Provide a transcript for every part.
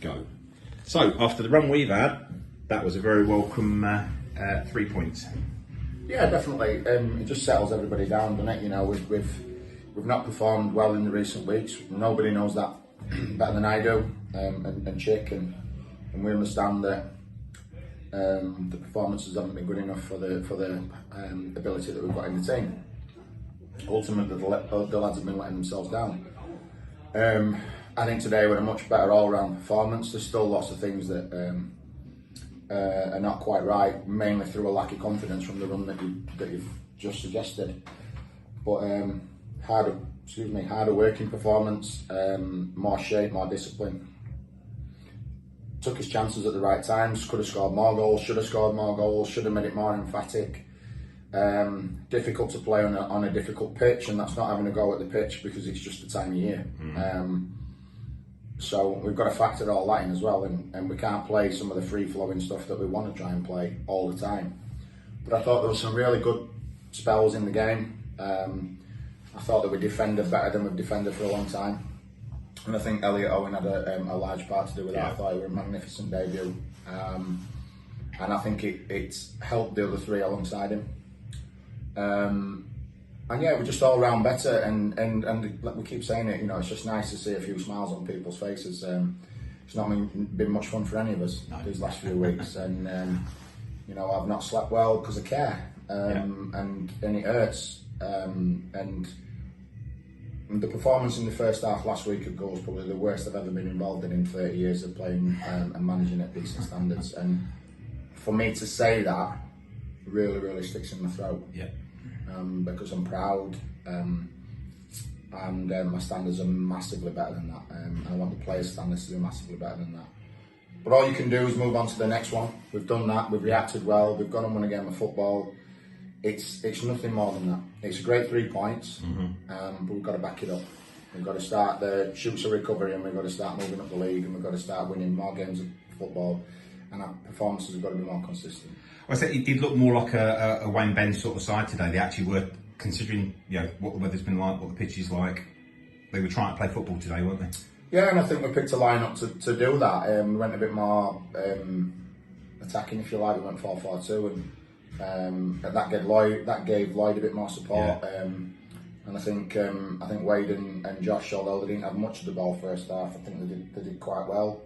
go. So, after the run we've had, that was a very welcome 3 points. Yeah, definitely. It just settles everybody down, doesn't it? You know, we've not performed well in the recent weeks. Nobody knows that better than I do, and Chick, and we understand that the performances haven't been good enough for the ability that we've got in the team. Ultimately, the lads have been letting themselves down. I think today we're a much better all-round performance. There's still lots of things that are not quite right, mainly through a lack of confidence from the run that you've just suggested. But harder working performance, more shape, more discipline. Took his chances at the right times. Could have scored more goals. Should have scored more goals. Should have made it more emphatic. Difficult to play on a difficult pitch, and that's not having a go at the pitch because it's just the time of year. So we've got to factor all that in as well, and we can't play some of the free-flowing stuff that we want to try and play all the time. But I thought there were some really good spells in the game. I thought that we defended better than we've defended for a long time, and I think Elliot Owen had a large part to do with that. I thought it was a magnificent debut, and I think it's helped the other three alongside him. And yeah, we're just all round better, and like we keep saying it, you know, it's just nice to see a few smiles on people's faces. It's not been much fun for any of us these last few weeks, and you know, I've not slept well because I care, and it hurts. And the performance in the first half last week of goal was probably the worst I've ever been involved in 30 years of playing and managing at decent standards. And for me to say that really, really sticks in my throat. Yeah. Because I'm proud, and my standards are massively better than that. I want the players' standards to be massively better than that. But all you can do is move on to the next one. We've done that. We've reacted well. We've gone and won a game of football. It's nothing more than that. It's a great 3 points, but we've got to back it up. We've got to start the shoots of recovery, and we've got to start moving up the league, and we've got to start winning more games of football, and our performances have got to be more consistent. I said it did look more like a Wayne Benn sort of side today. They actually were, considering what the weather's been like, what the pitch is like. They were trying to play football today, weren't they? Yeah, and I think we picked a line-up to do that. We went a bit more attacking, if you like. We went 4-4-2, and that gave Lloyd a bit more support. Yeah. And I think Wade and Josh, although they didn't have much of the ball first half, I think they did quite well.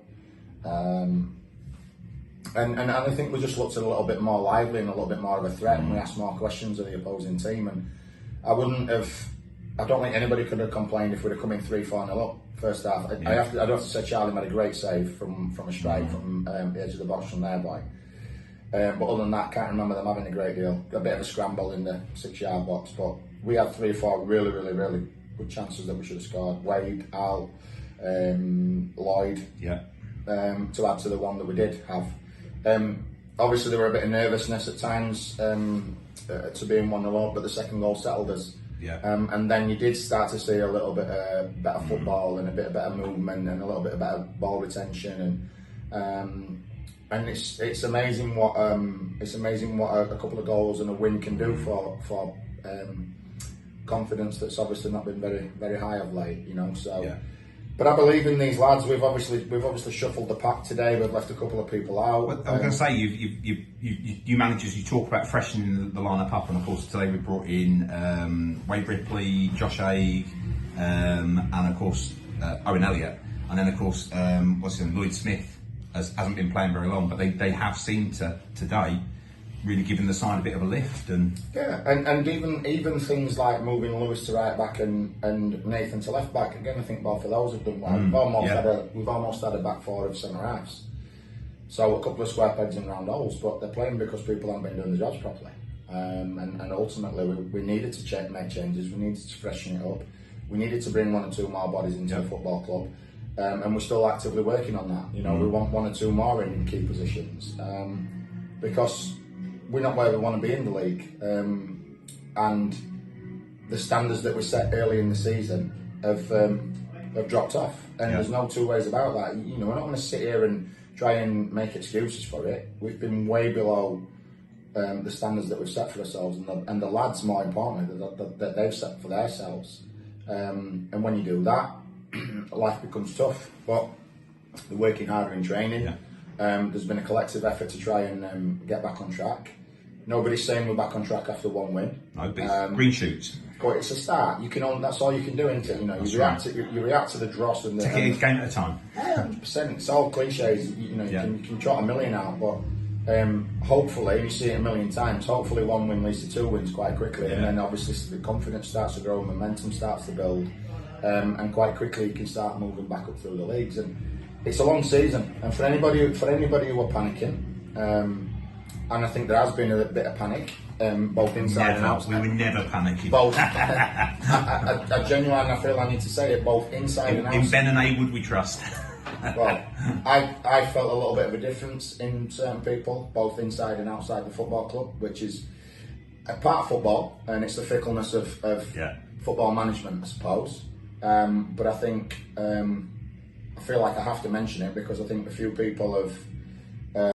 And I think we just looked a little bit more lively and a little bit more of a threat, and we asked more questions of the opposing team. And I don't think anybody could have complained if we'd have come in 3-4-0 up first half. I'd have to say Charlie made a great save from a strike from the edge of the box from their boy. But other than that, can't remember them having a great deal. A bit of a scramble in the 6-yard box, but we had 3 or 4 really, really, really good chances that we should have scored. Wade, Al, Lloyd, to add to the one that we did have. Obviously there were a bit of nervousness at times to being 1-0 up, but the second goal settled us. And then you did start to see a little bit better football and a bit of better movement and a little bit of better ball retention, and it's amazing what a couple of goals and a win can do for confidence that's obviously not been very, very high of late, you know. So. Yeah. But I believe in these lads. We've obviously shuffled the pack today. We've left a couple of people out. Well, I was going to say, you managers, you talk about freshening the lineup up, and of course today we brought in Wade Ripley, Josh Aig, and of course Owen Elliott, and then of course Lloyd Smith hasn't been playing very long, but they have seemed to today really giving the side a bit of a lift. And even things like moving Lewis to right back and Nathan to left back, again I think both of those have done well. We've almost had a back 4 of centre halves, so a couple of square pegs in round holes, but they're playing because people haven't been doing the jobs properly, and ultimately we needed to make changes. We needed to freshen it up. We needed to bring 1 or 2 more bodies into the football club, and we're still actively working on that. You know, we want 1 or 2 more in key positions, because we're not where we want to be in the league, and the standards that we set early in the season have dropped off, and there's no 2 ways about that. You know, we're not going to sit here and try and make excuses for it. We've been way below the standards that we've set for ourselves, and the lads, more importantly, that they've set for themselves. And when you do that, life becomes tough. But they're working harder in training. Yeah. There's been a collective effort to try and get back on track. Nobody's saying we're back on track after one win. No, but it's green shoots. But it's a start. That's all you can do, isn't it? You know, you react to the dross and the Take it a game at a time. 100%. It's all cliches. You can trot a million out, but hopefully, you see it a million times. Hopefully, one win leads to 2 wins quite quickly, and then obviously the confidence starts to grow, momentum starts to build, and quite quickly you can start moving back up through the leagues. And it's a long season, and for anybody who are panicking, and I think there has been a bit of panic, both inside and outside. We were never panicking. Both. I genuinely, I feel I need to say it, both inside and outside. In Benn and Haywood we trust. Well, I felt a little bit of a difference in certain people, both inside and outside the football club, which is a part of football, and it's the fickleness of football management, I suppose. But I think I feel like I have to mention it because I think a few people have